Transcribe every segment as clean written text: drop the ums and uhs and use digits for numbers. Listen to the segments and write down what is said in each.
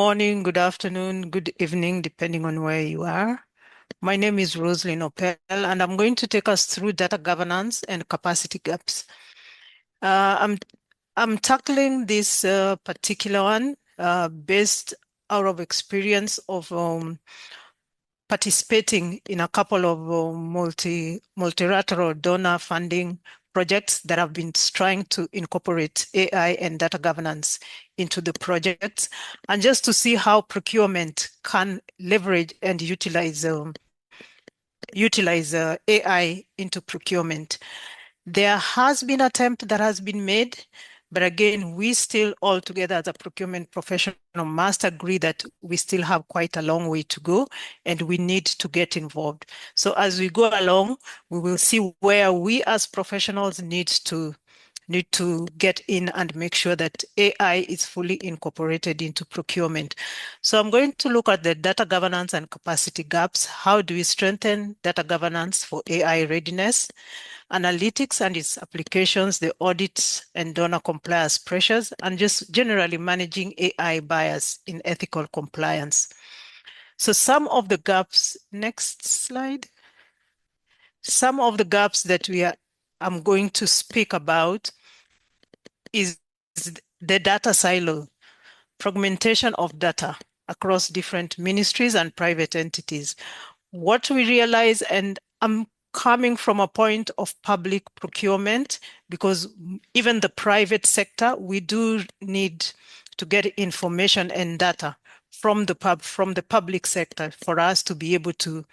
Morning, good afternoon, good evening, depending on where you are. My name is Roselyn Opel, and I'm going to take us through data governance and capacity gaps. Uh, I'm I'm tackling this particular one based out of experience of participating in a couple of multilateral donor funding projects that have been trying to incorporate AI and data governance into the projects, and just to see how procurement can leverage and utilize AI into procurement. There has been an attempt that has been made, but again, we still all together as a procurement professional must agree that we still have quite a long way to go and we need to get involved. So as we go along, we will see where we as professionals need to get in and make sure that AI is fully incorporated into procurement. So I'm going to look at the data governance and capacity gaps. How do we strengthen data governance for AI readiness? Analytics and its applications, the audits and donor compliance pressures, and just generally managing AI bias in ethical compliance. So some of the gaps, next slide. Some of the gaps that I'm going to speak about is the data silo, fragmentation of data across different ministries and private entities. What we realize, and I'm coming from a point of public procurement, because even the private sector, we do need to get information and data from the public sector for us to be able to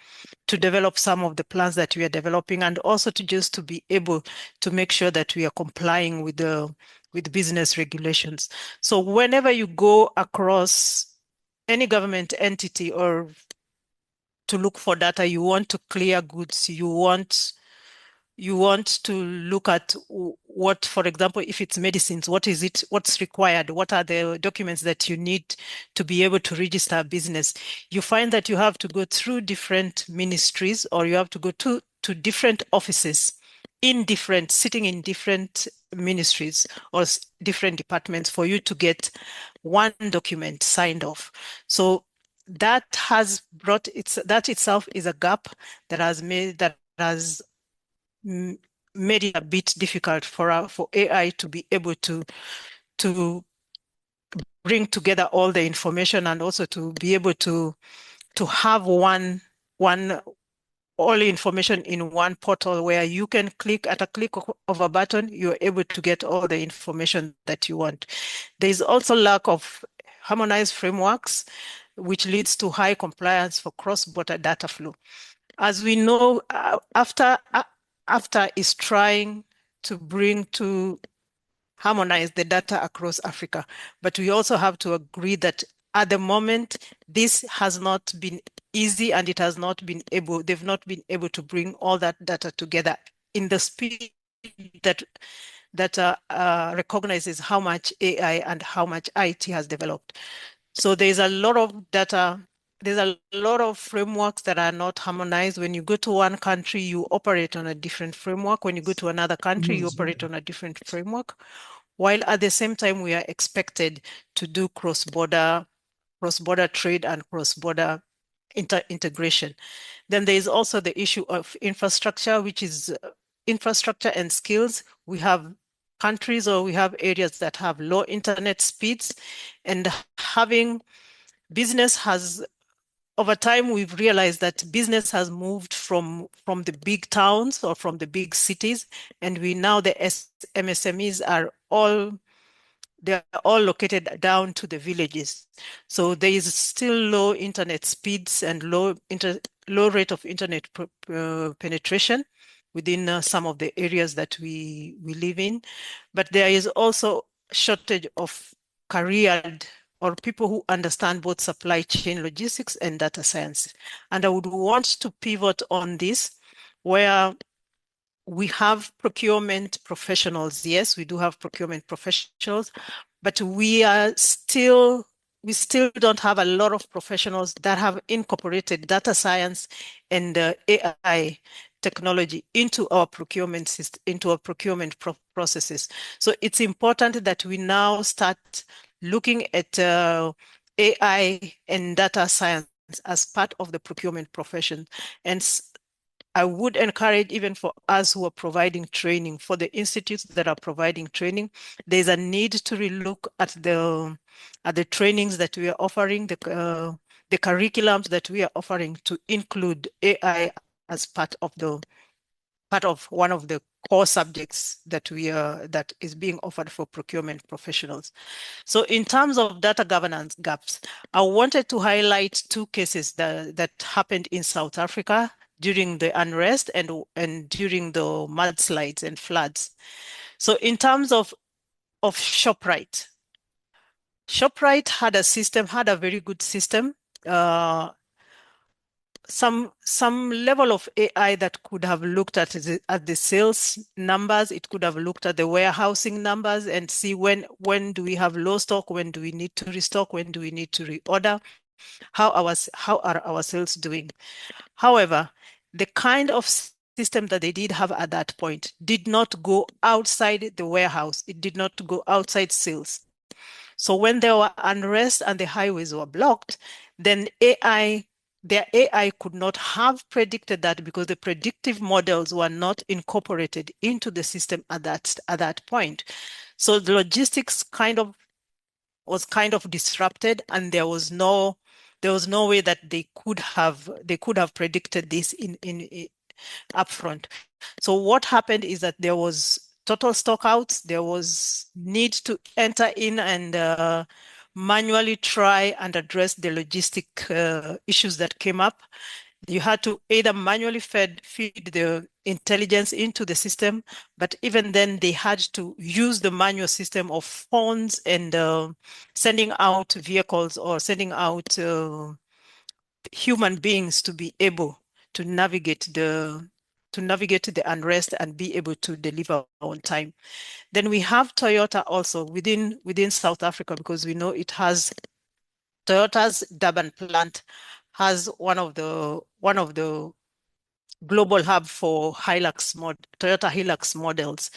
develop some of the plans that we are developing, and also to be able to make sure that we are complying with business regulations. So whenever you go across any government entity or to look for data, you want to clear goods, you want to look at what, for example, if it's medicines, what's required, what are the documents that you need to be able to register a business. You find that you have to go through different ministries, or you have to go to different offices sitting in different ministries or different departments for you to get one document signed off. So that that itself is a gap that has made it a bit difficult for AI to be able to bring together all the information, and also to be able to have one all information in one portal where you can click at a click of a button, you're able to get all the information that you want. There is also lack of harmonized frameworks, which leads to high compliance for cross-border data flow. As we know, after is trying to harmonize the data across Africa, but we also have to agree that at the moment, this has not been easy, and they've not been able to bring all that data together in the speed that recognizes how much AI and how much IT has developed. So there's a lot of data. There's a lot of frameworks that are not harmonized. When you go to one country, you operate on a different framework. When you go to another country, you operate on a different framework. While at the same time, we are expected to do cross-border trade and cross-border integration. Then there is also the issue of infrastructure, which is infrastructure and skills. We have countries, or we have areas that have low internet speeds, and having business has, over time, we've realized that business has moved from the big towns or from the big cities, and the MSMEs are they're all located down to the villages. So there is still low internet speeds and low rate of internet penetration within some of the areas that we live in. But there is also shortage of careered or people who understand both supply chain logistics and data science. And I would want to pivot on this, where we have procurement professionals. Yes, we do have procurement professionals, but we still don't have a lot of professionals that have incorporated data science and AI technology into our procurement system, into our procurement processes. So it's important that we now start looking at AI and data science as part of the procurement profession. And I would encourage, even for us who are providing training, for the institutes that are providing training, there's a need to relook at the trainings that we are offering, the curriculums that we are offering, to include AI as part of one of the core subjects that is being offered for procurement professionals. So in terms of data governance gaps, I wanted to highlight two cases that happened in South Africa during the unrest and during the mudslides and floods. So in terms of ShopRite had a very good system. Some level of AI that could have looked at the sales numbers. It could have looked at the warehousing numbers and see when do we have low stock, when do we need to restock, when do we need to reorder, how are our sales doing. However, the kind of system that they did have at that point did not go outside the warehouse. It did not go outside sales. So when there were unrest and the highways were blocked, then their AI could not have predicted that, because the predictive models were not incorporated into the system at that point. So the logistics was kind of disrupted, and there was no way that they could have predicted this in upfront. So what happened is that there was total stockouts. There was need to enter in and manually try and address the logistic issues that came up. You had to either manually feed the intelligence into the system, but even then they had to use the manual system of phones and sending out vehicles or sending out human beings to be able to navigate the unrest and be able to deliver on time. Then we have Toyota also within South Africa, because we know Toyota's Durban plant has one of the global hub for Toyota Hilux models.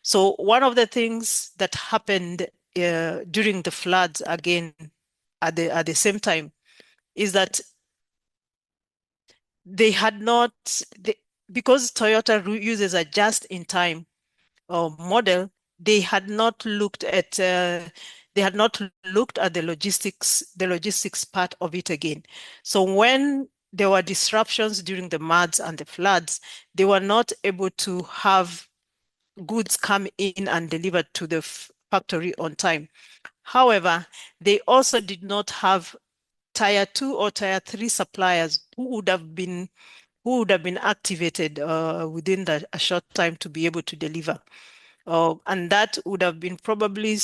So one of the things that happened during the floods, again at the same time, is that they had not because Toyota uses a just-in-time model. They had not looked at the logistics part of it again. So when there were disruptions during the muds and the floods, they were not able to have goods come in and delivered to the factory on time. However, they also did not have tier 2 or tier 3 suppliers who would have been activated within a short time to be able to deliver. And that would have been probably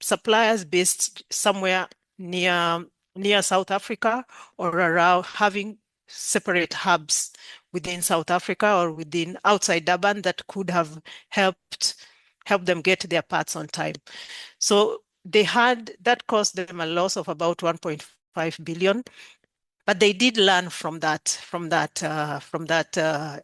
suppliers based somewhere near South Africa, or around, having separate hubs within South Africa or within outside Durban, that could have helped them get their parts on time. So that cost them a loss of about 1.5 billion. But they did learn from that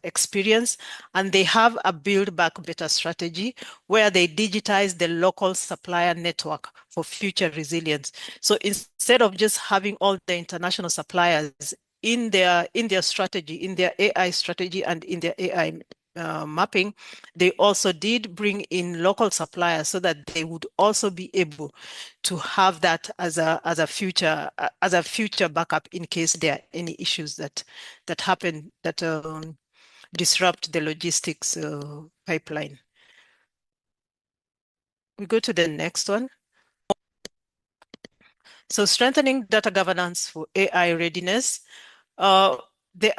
experience, and they have a build back better strategy where they digitize the local supplier network for future resilience. So instead of just having all the international suppliers in their strategy, in their AI strategy and in their AI mapping, they also did bring in local suppliers so that they would also be able to have that as a future backup in case there are any issues that happen that disrupt the logistics pipeline. We go to the next one. So strengthening data governance for AI readiness. The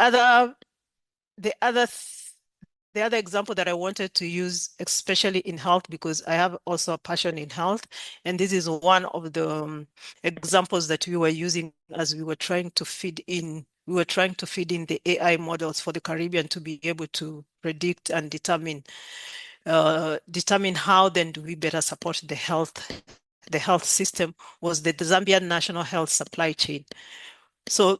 other example that I wanted to use, especially in health, because I have also a passion in health, and this is one of the examples that we were using as we were trying to feed in the AI models for the Caribbean to be able to predict and determine how then do we better support the health system, was the Zambian national health supply chain. So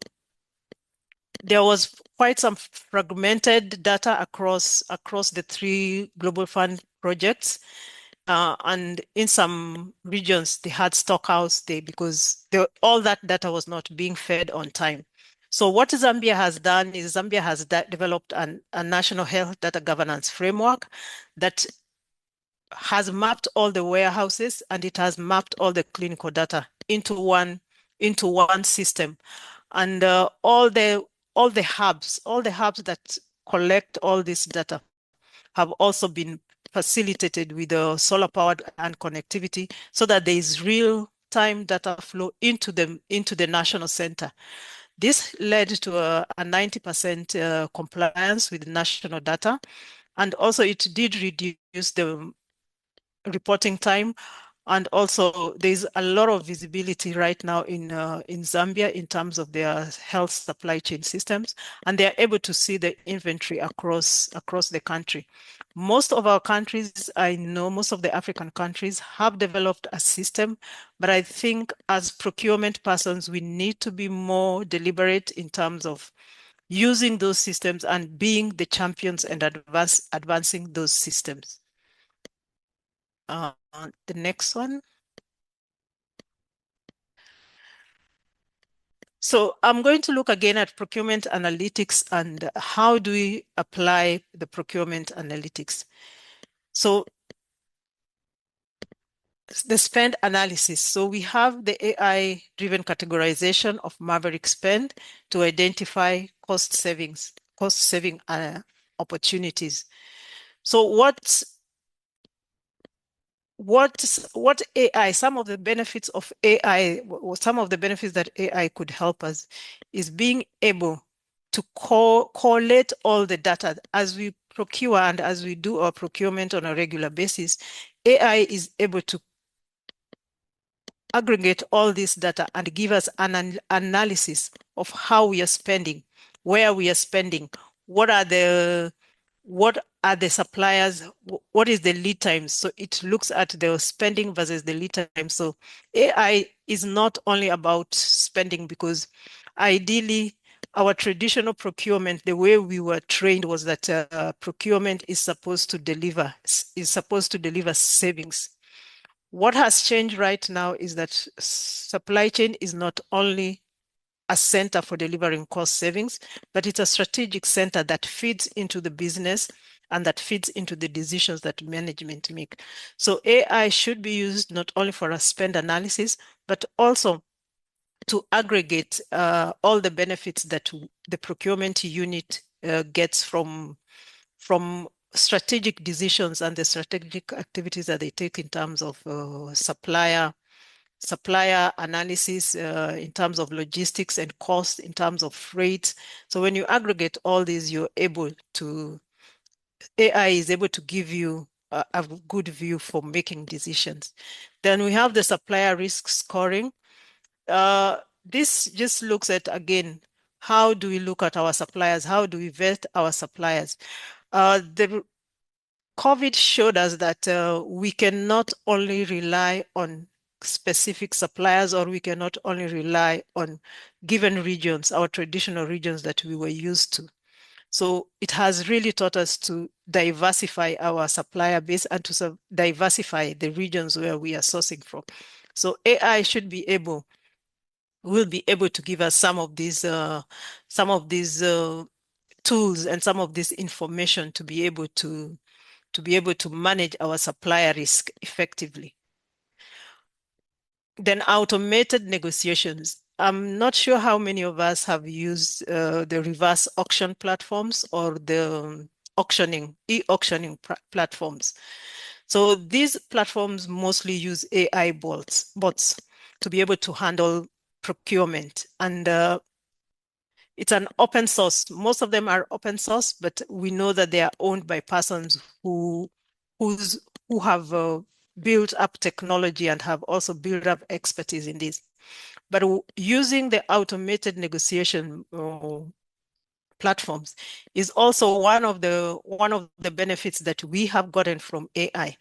there was quite some fragmented data across the 3 Global Fund projects. And in some regions, they had stockhouse there because all that data was not being fed on time. So what Zambia has done is Zambia has developed a national health data governance framework that has mapped all the warehouses and it has mapped all the clinical data into one system. And all the hubs that collect all this data have also been facilitated with the solar powered and connectivity so that there is real time data flow into the national center. This led to a 90% compliance with national data. And also it did reduce the reporting time. And also there's a lot of visibility right now in Zambia in terms of their health supply chain systems, and they're able to see the inventory across the country. Most of our countries, I know most of the African countries have developed a system, but I think as procurement persons, we need to be more deliberate in terms of using those systems and being the champions and advancing those systems. The next one. So I'm going to look again at procurement analytics and how do we apply the procurement analytics. So the spend analysis. So we have the AI-driven categorization of Maverick spend to identify cost saving opportunities. So what AI, some of the benefits of AI, some of the benefits that AI could help us is being able to collate all the data as we procure and as we do our procurement on a regular basis. AI is able to aggregate all this data and give us an analysis of how we are spending, where we are spending, what are the suppliers, what is the lead time. So it looks at the spending versus the lead time. So AI is not only about spending, because ideally our traditional procurement, the way we were trained was that procurement is supposed to deliver savings. What has changed right now is that supply chain is not only a center for delivering cost savings, but it's a strategic center that feeds into the business and that feeds into the decisions that management make. So AI should be used not only for a spend analysis, but also to aggregate all the benefits that the procurement unit gets from strategic decisions and the strategic activities that they take in terms of supplier analysis, in terms of logistics and cost, in terms of freight. So when you aggregate all these, AI is able to give you a good view for making decisions. Then we have the supplier risk scoring. This just looks at, again, how do we look at our suppliers? How do we vet our suppliers? The COVID showed us that we cannot only rely on specific suppliers, or we cannot only rely on given regions, our traditional regions that we were used to. So it has really taught us to diversify our supplier base and to diversify the regions where we are sourcing from. So AI will be able to give us some of these tools and some of this information to be able to manage our supplier risk effectively. Then automated negotiations. I'm not sure how many of us have used the reverse auction platforms or the e-auctioning platforms. So these platforms mostly use AI bots to be able to handle procurement. And it's an open source. Most of them are open source, but we know that they are owned by persons who have built up technology and have also built up expertise in this. But using the automated negotiation platforms is also one of the benefits that we have gotten from AI.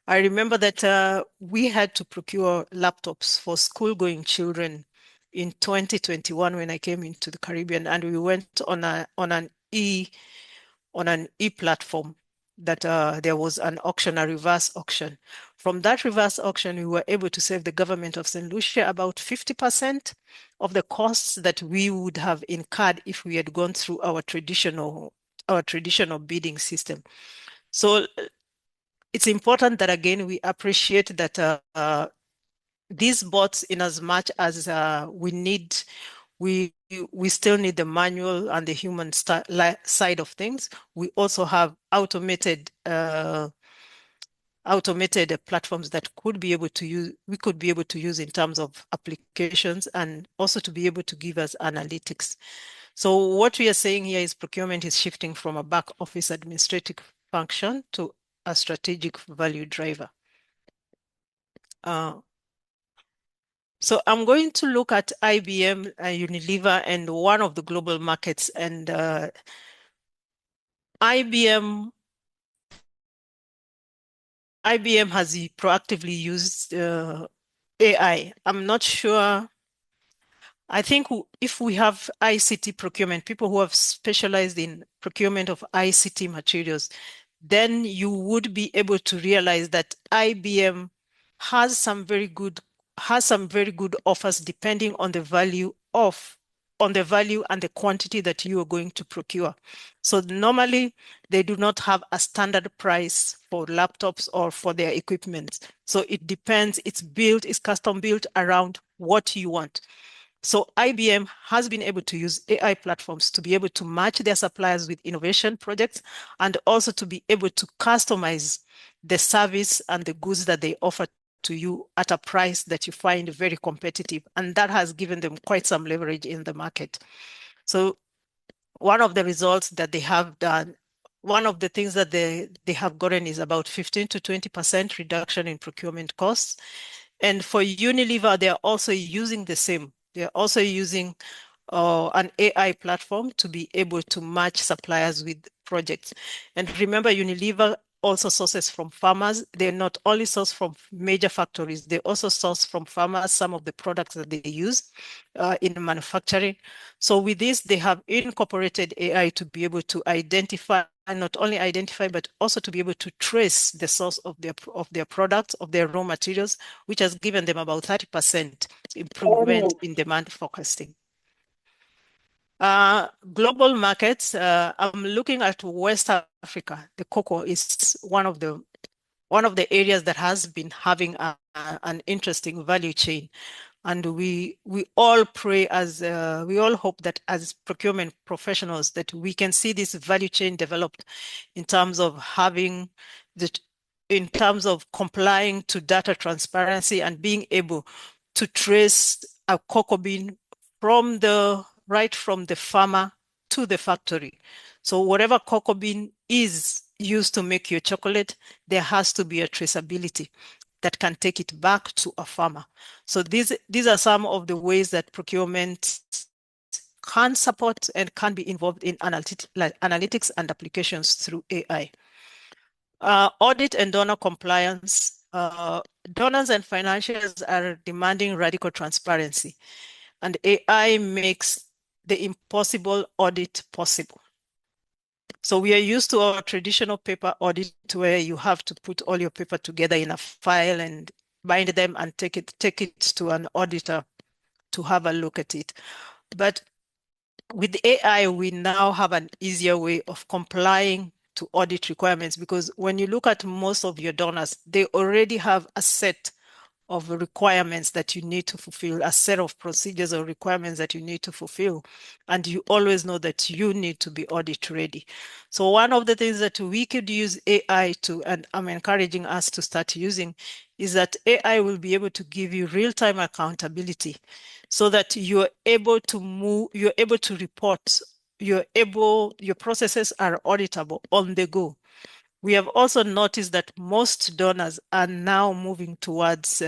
I remember that we had to procure laptops for school-going children in 2021 when I came into the Caribbean, and we went on an e platform. that there was an auction, a reverse auction. From that reverse auction, we were able to save the government of St. Lucia about 50% of the costs that we would have incurred if we had gone through our traditional bidding system. So it's important that, again, we appreciate that these bots, in as much as we still need the manual and the human side of things. We also have automated platforms that we could be able to use in terms of applications, and also to be able to give us analytics. So what we are saying here is procurement is shifting from a back office administrative function to a strategic value driver. So I'm going to look at IBM, Unilever, and one of the global markets. And IBM has proactively used AI. I'm not sure. I think if we have ICT procurement, people who have specialized in procurement of ICT materials, then you would be able to realize that IBM has some very good offers depending on the value and the quantity that you are going to procure. So normally they do not have a standard price for laptops or for their equipment. So it depends. It's custom built around what you want. So IBM has been able to use AI platforms to be able to match their suppliers with innovation projects, and also to be able to customize the service and the goods that they offer to you at a price that you find very competitive. And that has given them quite some leverage in the market. So one of the results that they have done, one of the things that they have gotten is about 15 to 20% reduction in procurement costs. And for Unilever, they're also using the same. They're also using an AI platform to be able to match suppliers with projects. And remember, Unilever also sources from farmers. They not only source from major factories, they also source from farmers some of the products that they use in manufacturing. So with this, they have incorporated AI to be able to identify, and not only identify, but also to be able to trace the source of their products, of their raw materials, which has given them about 30% improvement in demand forecasting. Global markets, I'm looking at West Africa. The cocoa is one of the areas that has been having an interesting value chain. And we all pray, we all hope that as procurement professionals that we can see this value chain developed in terms of complying to data transparency and being able to trace a cocoa bean right from the farmer to the factory. So whatever cocoa bean is used to make your chocolate, there has to be a traceability that can take it back to a farmer. So these are some of the ways that procurement can support and can be involved in analytics and applications through AI. Audit and donor compliance. Donors and financiers are demanding radical transparency, and AI makes the impossible audit possible. So we are used to our traditional paper audit where you have to put all your paper together in a file and bind them and take it to an auditor to have a look at it. But with AI, we now have an easier way of complying to audit requirements, because when you look at most of your donors, they already have a set of requirements that you need to fulfill, a set of procedures or requirements that you need to fulfill. And you always know that you need to be audit ready. So one of the things that we could use AI to, and I'm encouraging us to start using, is that AI will be able to give you real-time accountability so that you're able to report, your processes are auditable on the go. We have also noticed that most donors are now moving towards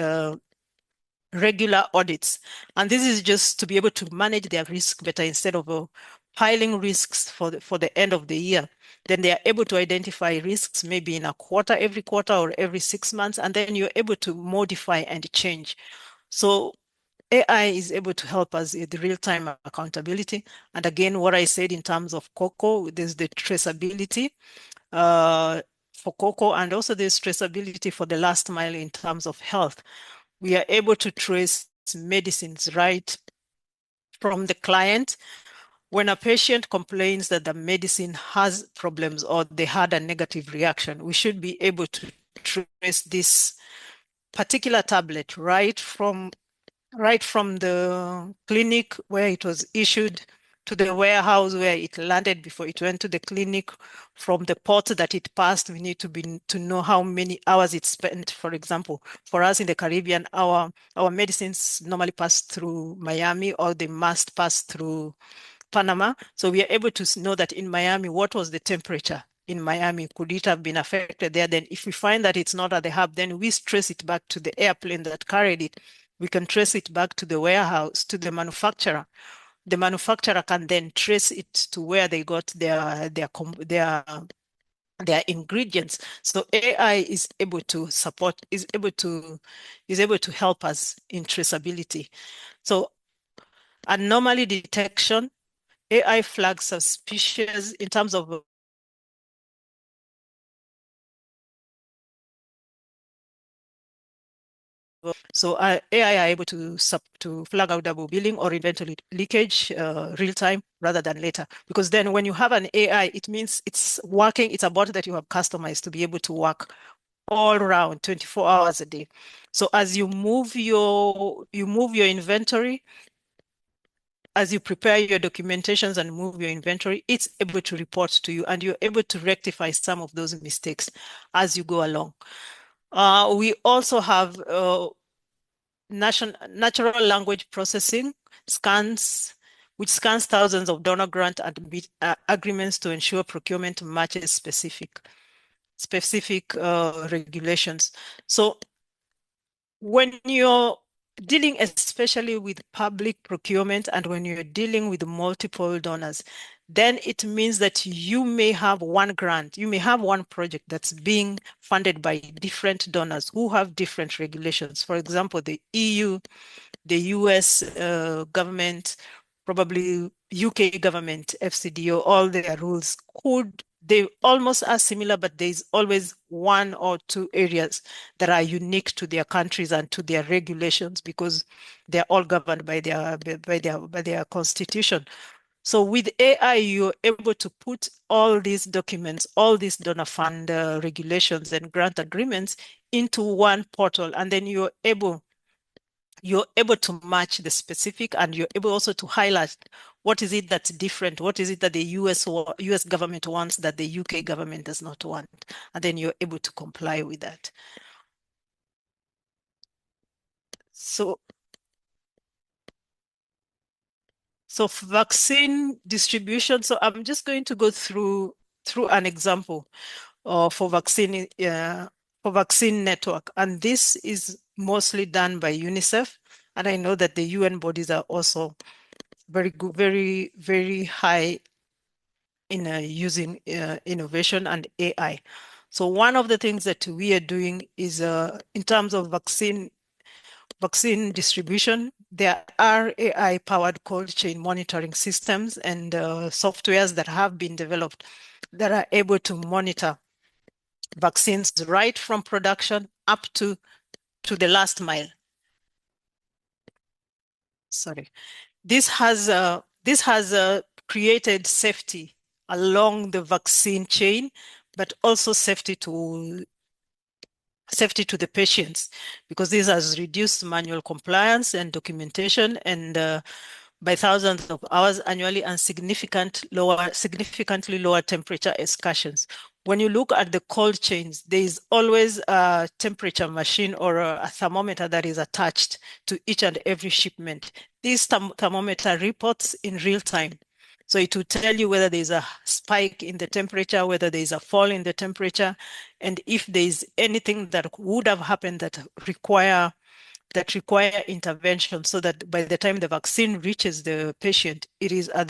regular audits. And this is just to be able to manage their risk better instead of piling risks for the end of the year. Then they are able to identify risks maybe in every quarter or every 6 months, and then you're able to modify and change. So AI is able to help us with real-time accountability. And again, what I said in terms of cocoa, there's the traceability. for cocoa, and also there's traceability for the last mile in terms of health. We are able to trace medicines right from the client. When a patient complains that the medicine has problems or they had a negative reaction, we should be able to trace this particular tablet right from the clinic where it was issued to the warehouse where it landed before it went to the clinic. From the port that it passed, we need to know how many hours it spent. For example, for us in the Caribbean, our medicines normally pass through Miami, or they must pass through Panama. So we are able to know that in Miami, what was the temperature in Miami? Could it have been affected there? Then if we find that it's not at the hub, then we trace it back to the airplane that carried it. We can trace it back to the warehouse, to the manufacturer. The manufacturer can then trace it to where they got their ingredients. So AI is able to help us in traceability. So anomaly detection, AI flags suspicious in terms of so AI are able to flag out double billing or inventory leakage real time rather than later. Because then when you have an AI, it means it's working, it's a bot that you have customized to be able to work all around 24 hours a day. So as you move your inventory, as you prepare your documentations and move your inventory, it's able to report to you, and you're able to rectify some of those mistakes as you go along. We also have natural language processing scans, which scans thousands of donor grant and agreements to ensure procurement matches specific regulations. So when you're dealing especially with public procurement and when you're dealing with multiple donors, then it means that you may have one grant, you may have one project that's being funded by different donors who have different regulations. For example, the EU, the US government, probably UK government, FCDO, all their rules they almost are similar, but there's always one or two areas that are unique to their countries and to their regulations because they're all governed by their constitution. So with AI, you're able to put all these documents, all these donor fund regulations and grant agreements into one portal, and then you're able to match the specific, and you're able also to highlight what is it that's different, what is it that the US government wants that the UK government does not want, and then you're able to comply with that. So for vaccine distribution, so I'm just going to go through an example for vaccine network, and this is mostly done by UNICEF, and I know that the UN bodies are also very good, very, very high in using innovation and AI. So one of the things that we are doing is in terms of vaccine distribution, there are AI-powered cold chain monitoring systems and softwares that have been developed that are able to monitor vaccines right from production up to the last mile. Sorry. This has created safety along the vaccine chain, but also safety to the patients, because this has reduced manual compliance and documentation and by thousands of hours annually, and significantly lower temperature excursions. When you look at the cold chains, there is always a temperature machine or a thermometer that is attached to each and every shipment. This thermometer reports in real time. So it will tell you whether there's a spike in the temperature, whether there's a fall in the temperature, and if there's anything that would have happened that require intervention, so that by the time the vaccine reaches the patient, it's of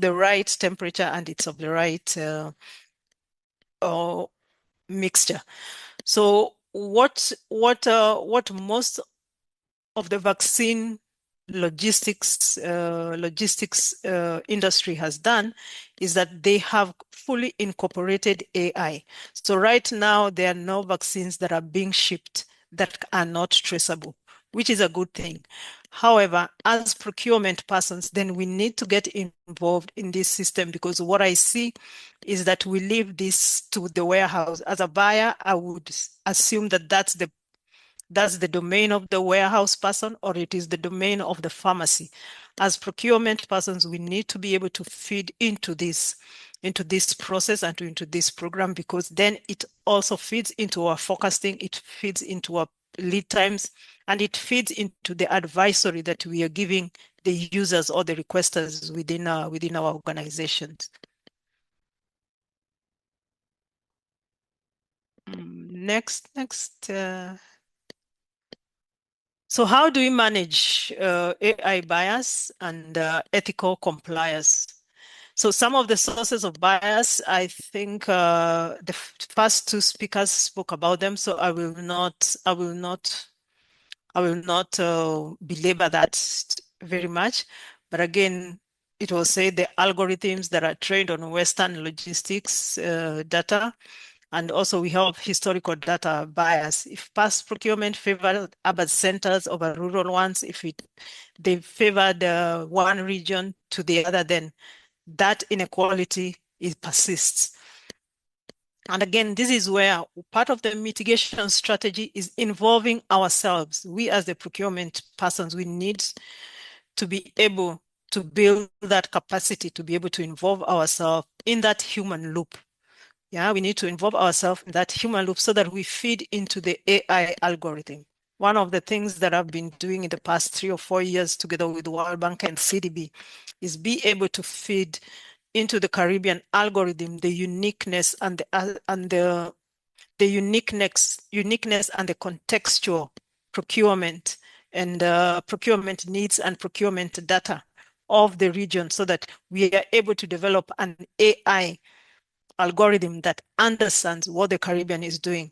the right temperature, and it's of the right mixture. So what most of the vaccine logistics industry has done is that they have fully incorporated AI. So right now, there are no vaccines that are being shipped that are not traceable, which is a good thing. However, as procurement persons, then we need to get involved in this system, because what I see is that we leave this to the warehouse. As a buyer, I would assume that that's the domain of the warehouse person, or it is the domain of the pharmacy. As procurement persons, we need to be able to feed into this process and into this program, because then it also feeds into our forecasting, it feeds into our lead times, and it feeds into the advisory that we are giving the users or the requesters within our organizations. Next. So how do we manage AI bias and ethical compliance? So some of the sources of bias, I think the first two speakers spoke about them, so I will not belabor that very much. But again, it will say the algorithms that are trained on Western logistics data. And also we have historical data bias. If past procurement favored urban centers over rural ones, if they favored one region to the other, then that inequality persists. And again, this is where part of the mitigation strategy is involving ourselves. We as the procurement persons, we need to be able to build that capacity to be able to involve ourselves in that human loop. Yeah, we need to involve ourselves in that human loop so that we feed into the AI algorithm. One of the things that I've been doing in the past 3 or 4 years together with World Bank and CDB is be able to feed into the Caribbean algorithm the uniqueness and the uniqueness and the contextual procurement and procurement needs and procurement data of the region, so that we are able to develop an AI algorithm that understands what the Caribbean is doing.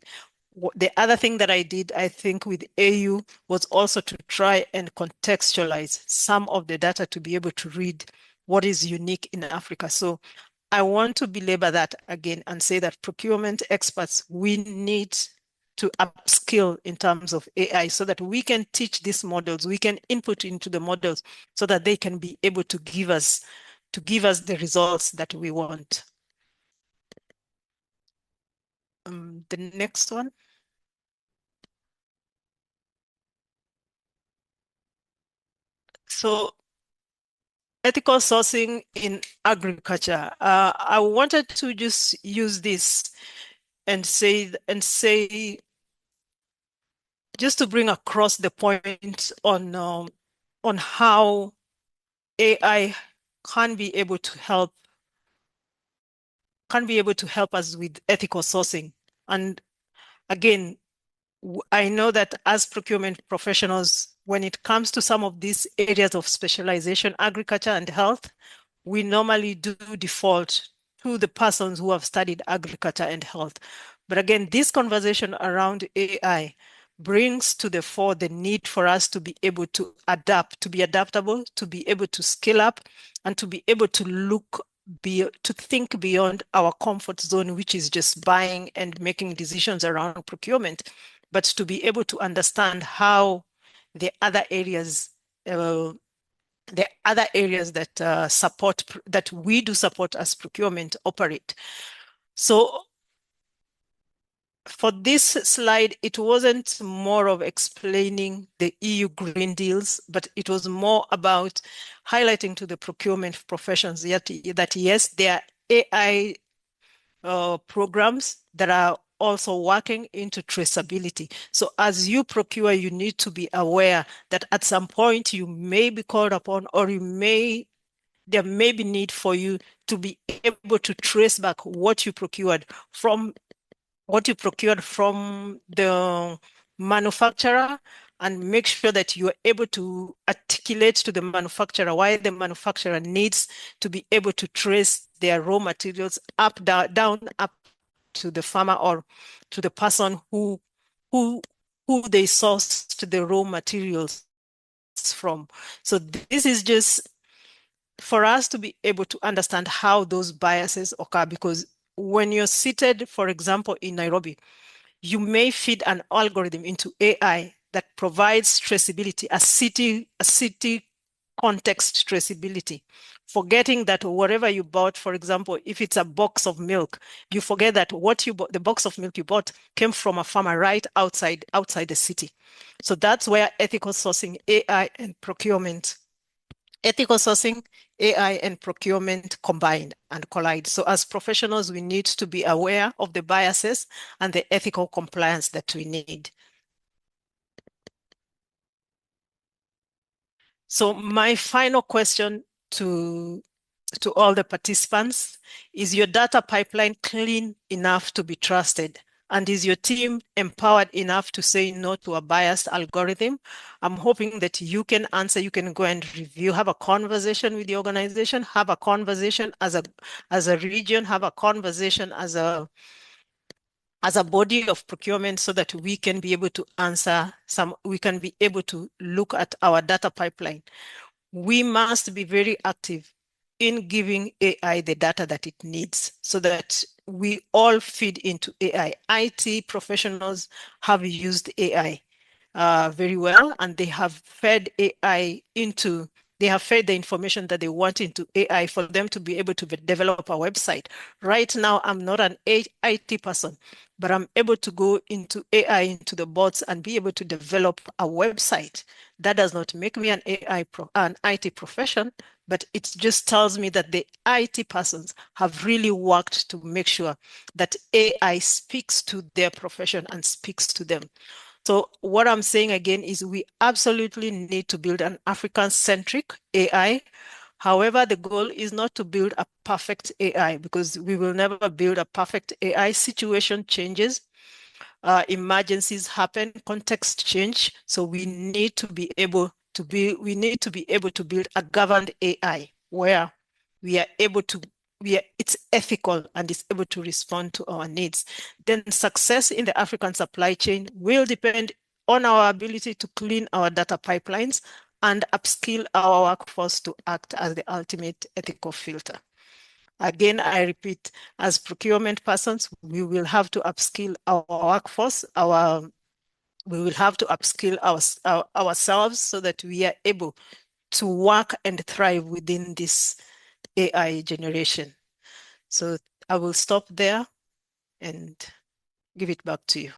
The other thing that I did, I think, with AU was also to try and contextualize some of the data to be able to read what is unique in Africa. So I want to belabor that again and say that procurement experts, we need to upskill in terms of AI so that we can teach these models, we can input into the models so that they can be able to give us the results that we want. The next one. So ethical sourcing in agriculture. I wanted to just use this and say just to bring across the point on how AI can be able to help us with ethical sourcing. And again, I know that as procurement professionals, when it comes to some of these areas of specialization, agriculture and health, we normally do default to the persons who have studied agriculture and health. But again, this conversation around AI brings to the fore the need for us to be able to adapt, to be adaptable, to be able to scale up, and to be able to to think beyond our comfort zone, which is just buying and making decisions around procurement, but to be able to understand how the other areas uh, that we do support as procurement operate. So for this slide, it wasn't more of explaining the EU Green Deals, but it was more about highlighting to the procurement professions that yes, there are AI programs that are also working into traceability. So as you procure, you need to be aware that at some point you may be called upon, or there may be need for you to be able to trace back what you procured from the manufacturer, and make sure that you are able to articulate to the manufacturer why the manufacturer needs to be able to trace their raw materials down up to the farmer or to the person who they sourced the raw materials comes from. So this is just for us to be able to understand how those biases occur, because when you're seated, for example, in Nairobi, you may feed an algorithm into AI that provides traceability, a city context traceability, forgetting that whatever you bought, for example, if it's a box of milk, you forget that what you bought, the box of milk you bought came from a farmer right outside the city. So that's where ethical sourcing, AI and procurement, ethical sourcing, AI and procurement combine and collide. So as professionals, we need to be aware of the biases and the ethical compliance that we need. So my final question to all the participants, is your data pipeline clean enough to be trusted? And is your team empowered enough to say no to a biased algorithm? I'm hoping that you can answer, you can go and review, have a conversation with the organization, have a conversation as a region, have a conversation as a body of procurement, so that we can be able to we can be able to look at our data pipeline. We must be very active in giving AI the data that it needs, so that we all feed into AI. IT professionals have used AI very well, and they have fed AI into, they have fed the information that they want into AI for them to be able to develop a website. Right now, I'm not an IT person, but I'm able to go into AI, into the bots, and be able to develop a website. That does not make me an an IT profession, but it just tells me that the IT persons have really worked to make sure that AI speaks to their profession and speaks to them. So what I'm saying again is we absolutely need to build an African-centric AI. However, the goal is not to build a perfect AI, because we will never build a perfect AI. Situation changes, emergencies happen, context change. So we need to be able to build a governed AI where we are able to it's ethical and is able to respond to our needs. Then success in the African supply chain will depend on our ability to clean our data pipelines and upskill our workforce to act as the ultimate ethical filter. Again, I repeat, as procurement persons, we will have to upskill our workforce, we will have to upskill ourselves, so that we are able to work and thrive within this AI generation. So I will stop there and give it back to you.